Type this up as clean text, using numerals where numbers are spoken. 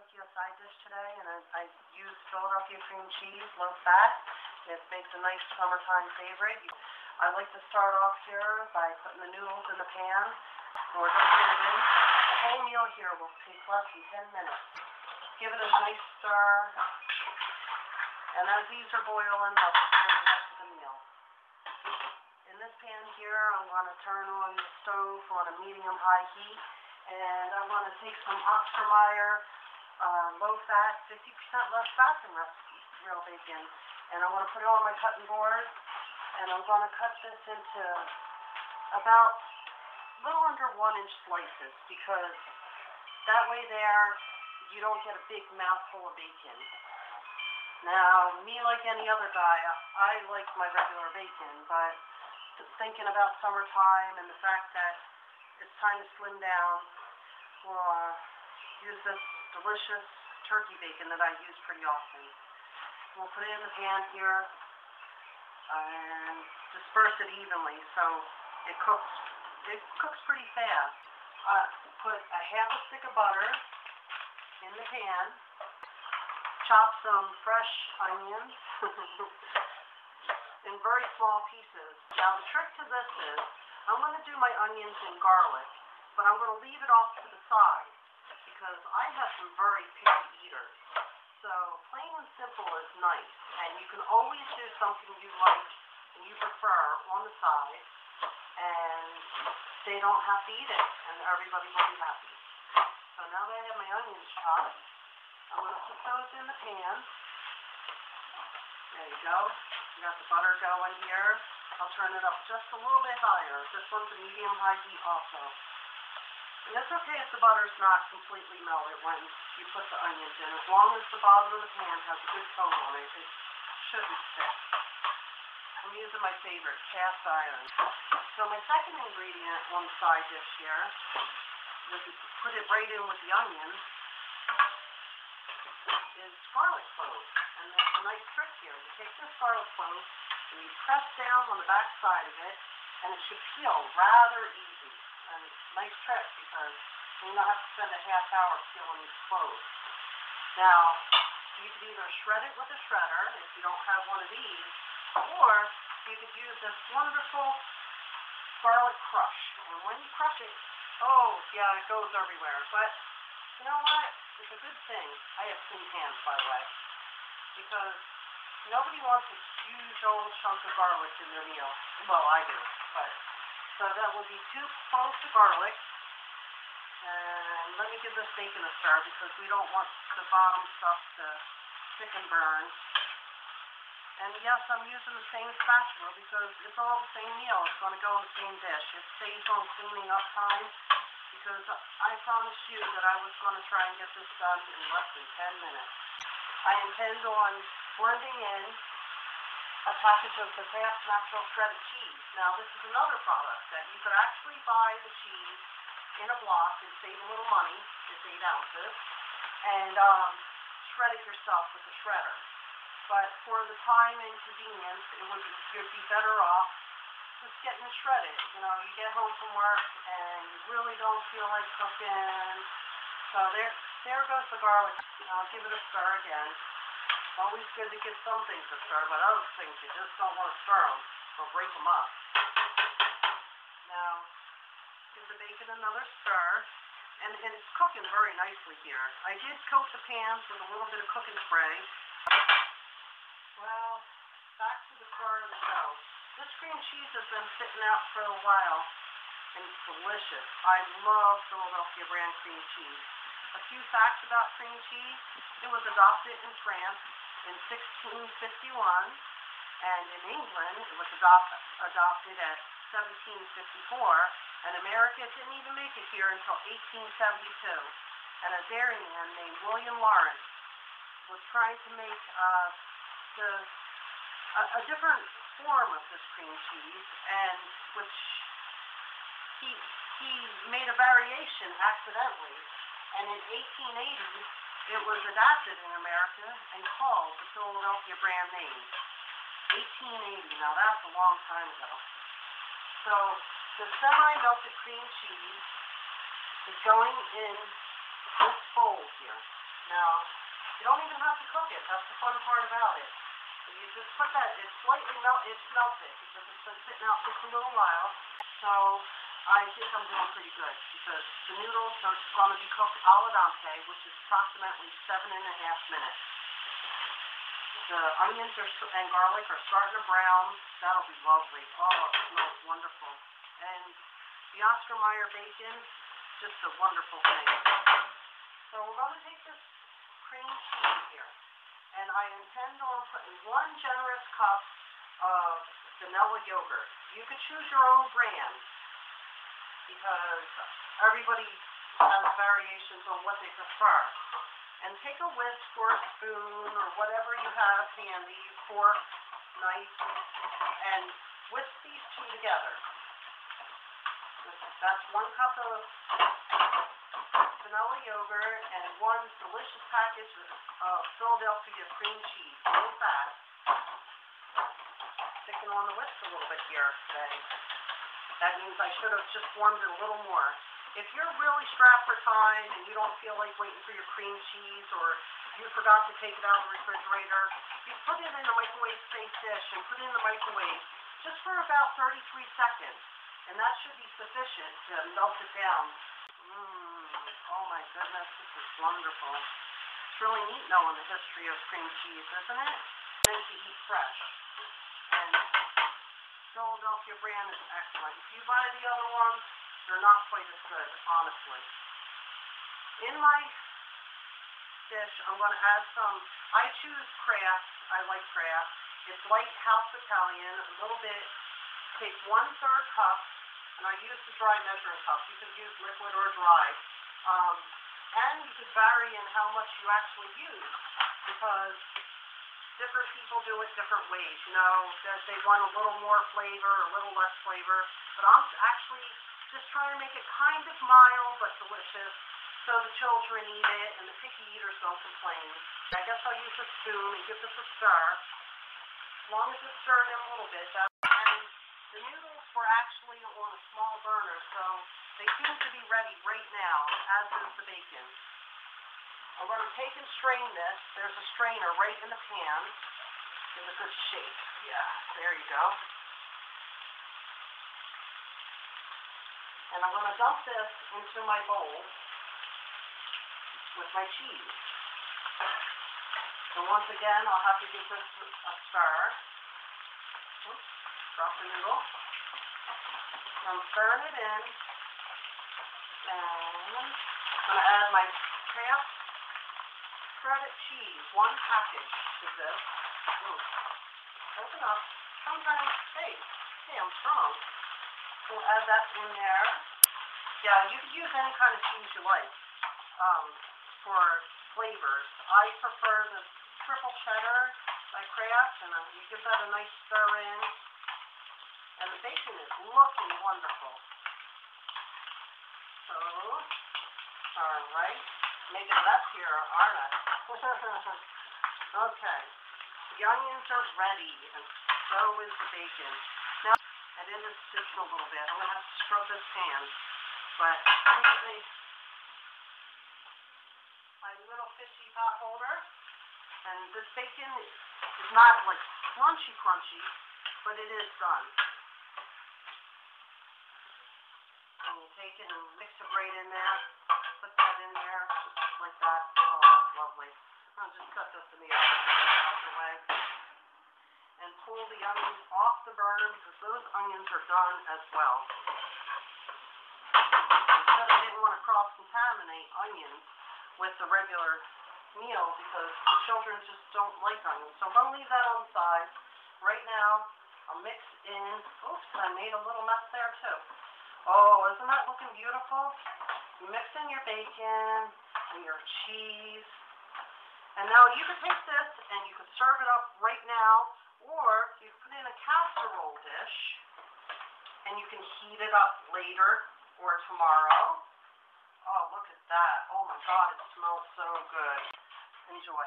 cook you a side dish today, and I used Philadelphia cream cheese, low fat. It makes a nice summertime favorite. I like to start off here by putting the noodles in the pan. We're going to get it in. The whole meal here will take less than 10 minutes. Give it a nice stir, and as these are boiling, I'll prepare the rest of the meal. In this pan here, I'm going to turn on the stove on a medium-high heat, and I'm going to take some Oscar Mayer low-fat, 50% less fat than real bacon, and I'm going to put it on my cutting board, and I'm going to cut this into about a little under 1-inch slices, because that way there you don't get a big mouthful of bacon. Now, me like any other guy, I like my regular bacon, but thinking about summertime and the fact that it's time to slim down, we'll use this delicious turkey bacon that I use pretty often. We'll put it in the pan here and disperse it evenly so it cooks pretty fast. Put a half a stick of butter in the pan, chop some fresh onions in very small pieces. Now the trick to this is, I'm going to do my onions and garlic, but I'm going to leave it off to the side because I have some very picky eaters. So plain and simple is nice, and you can always do something you like and you prefer on the side, and they don't have to eat it, and everybody will be happy. So now that I have my onions chopped, I'm going to put those in the pan. There you go. You got the butter going here. I'll turn it up just a little bit higher. This one's a medium-high heat also. And it's okay if the butter's not completely melted when you put the onions in. As long as the bottom of the pan has a good coat on it, it shouldn't stick. I'm using my favorite, cast iron. So my second ingredient on the side dish here, put it right in with the onions, is garlic cloves. And that's a nice trick here. You take this garlic clove and you press down on the back side of it, and it should peel rather easy. And nice trick, because you don't have to spend a half hour peeling these cloves. Now, you could either shred it with a shredder if you don't have one of these, or you could use this wonderful garlic crush. And when you crush it, oh yeah, it goes everywhere. But you know what? It's a good thing I have clean hands, by the way, because nobody wants a huge old chunk of garlic in their meal. Well, I do, but so that will be 2 cloves of garlic. And let me give this bacon a stir because we don't want the bottom stuff to stick and burn. And yes, I'm using the same spatula because it's all the same meal. It's going to go in the same dish. It saves on cleaning up time because I promised you that I was going to try and get this done in less than 10 minutes. I intend on blending in a package of the Kraft Natural Shredded Cheese. Now, this is another product that you could actually buy the cheese in a block and save a little money. It's 8 ounces. And shred it yourself with the shredder. But for the time and convenience, you'd be better off just getting it shredded. You know, you get home from work and you really don't feel like cooking. So there goes the garlic. I'll give it a stir again. It's always good to give some things a stir, but other things you just don't want to stir them or break them up. Now, give the bacon another stir. And it's cooking very nicely here. I did coat the pans with a little bit of cooking spray. Well, back to the start of the show. This cream cheese has been sitting out for a while, and it's delicious. I love Philadelphia brand cream cheese. A few facts about cream cheese. It was adopted in France in 1651, and in England it was adopted at 1754, and America didn't even make it here until 1872. And a dairyman named William Lawrence was trying to make a different form of this cream cheese, and which he made a variation accidentally, and in 1880 it was adapted in America and called the Philadelphia brand name. 1880, now that's a long time ago. So the semi-melted cream cheese is going in this bowl here. Now, you don't even have to cook it. That's the fun part about it. You just put that, it's melted because it's been sitting out just a little while. So I think I'm doing pretty good because the noodles are going to be cooked al dente, which is approximately 7.5 minutes. The onions and garlic are starting to brown. That'll be lovely. Oh, it smells wonderful. And the Oscar Mayer bacon, just a wonderful thing. So we're going to take this cream cheese here. And I intend on putting 1 generous cup of vanilla yogurt. You could choose your own brand because everybody has variations on what they prefer. And take a whisk or a spoon or whatever you have handy, fork, knife, and whisk these two together. That's 1 cup of vanilla yogurt and 1 delicious package of Philadelphia cream cheese, low fat. Sticking on the whisk a little bit here today. That means I should have just warmed it a little more. If you're really strapped for time and you don't feel like waiting for your cream cheese or you forgot to take it out of the refrigerator, you put it in a microwave-safe dish and put it in the microwave just for about 33 seconds. And that should be sufficient to melt it down. Oh my goodness, this is wonderful. It's really neat knowing the history of cream cheese, isn't it? And to eat fresh. And Philadelphia brand is excellent. If you buy the other ones, they're not quite as good, honestly. In my dish, I'm going to add some, I choose Kraft. I like Kraft. It's light house Italian, a little bit. Take 1/3 cup, and I use the dry measuring cup. You can use liquid or dry. And you could vary in how much you actually use because different people do it different ways. You know, that they want a little more flavor, a little less flavor. But I'm actually just trying to make it kind of mild but delicious so the children eat it and the picky eaters don't complain. I guess I'll use a spoon and give this a stir. As long as it's stirred in a little bit. And the noodles were actually on a small burner, so they seem to be ready right now, as is the bacon. I'm going to take and strain this. There's a strainer right in the pan. Give it a good shake. Yeah, there you go. And I'm going to dump this into my bowl with my cheese. And once again, I'll have to give this a stir. Oops, drop the noodle. I'm stirring it in. And I'm going to add my Kraft shredded cheese, 1 package to this. Open up. Sometimes, hey, I'm strong. So we'll add that in there. Yeah, you could use any kind of cheese you like for flavors. I prefer the triple cheddar by Kraft, and you give that a nice stir in. And the bacon is looking wonderful. So, all right. Making a mess here, aren't I? Okay. The onions are ready, and so is the bacon. Now, and in this just a little bit. I'm going to have to scrub this pan. But my little fishy pot holder. And this bacon is not like crunchy, but it is done. And you take it and mix it right in there. Put that in there, just like that. Oh, that's lovely. I'll just cut this in the oven out the way. And pull the onions off the burner because those onions are done as well. Because I didn't want to cross-contaminate onions with the regular meal because the children just don't like onions. So I'm going to leave that on the side. Right now, I'll mix in, oops, I made a little mess there too. Oh, isn't that looking beautiful? You mix in your bacon and your cheese. And now you can take this and you can serve it up right now, or you can put it in a casserole dish and you can heat it up later or tomorrow. Oh, look at that. Oh my God, it smells so good. Enjoy.